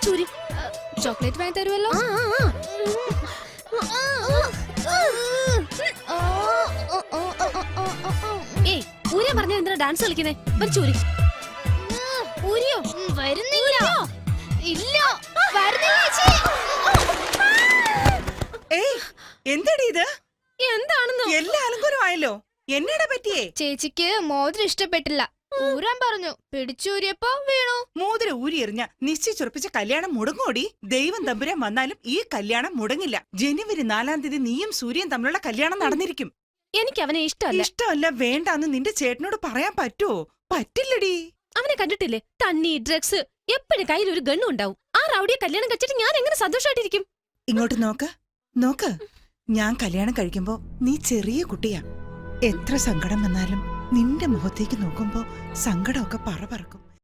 ചൂരി chocolate വാങ്ങി തരുമല്ലോ. ഏയ് ഊരിയ പറഞ്ഞ എന്തിനാ ഡാൻസ് കളിക്കുന്നേ? ചൂരി ഊരിയോ? വരുന്നില്ല. ഇല്ല എന്താടി ഇത്? എന്താണെന്നോ? എല്ലാ അലങ്കാരമായല്ലോ. എന്നാടാ പറ്റിയേ? ചേച്ചിക്ക് മോതിരം ഇഷ്ടപ്പെട്ടില്ല, ഊരാൻ പറഞ്ഞു. പിടിച്ചൂരിയപ്പോ വീണു. മോതിരം ഊരി എറിഞ്ഞ നിശ്ചയിച്ചുറപ്പിച്ച കല്യാണം മുടങ്ങോടി. ദൈവം തമ്പുരാൻ വന്നാലും ഈ കല്യാണം മുടങ്ങില്ല. ജനുവരി 4-ാം തീയതി നീയും സൂര്യൻ തമ്മിലുള്ള കല്യാണം നടന്നിരിക്കും. എനിക്ക് അവനെ ഇഷ്ടമല്ല. ഇഷ്ടമല്ല വേണ്ടാന്ന് നിന്റെ ചേട്ടനോട് പറയാൻ പറ്റുമോ? പറ്റില്ലടി. അവനെ കണ്ടിട്ടില്ലേ? തണ്ണി, ഡ്രഗ്സ്, എപ്പോഴും കയ്യിൽ ഒരു ഗണ്ണും ഉണ്ടാവും. ആ റൗഡിയെ കല്യാണം കഴിച്ചിട്ട് ഞാൻ എങ്ങനെ സന്തോഷമായിട്ടിരിക്കും? ഇങ്ങോട്ട് നോക്ക്. ഞാൻ കല്യാണം കഴിക്കുമ്പോ നീ ചെറിയ കുട്ടിയാ. എത്ര സങ്കടം വന്നാലും നിന്റെ മുഖത്തേക്ക് നോക്കുമ്പോ സങ്കടമൊക്കെ പറക്കും.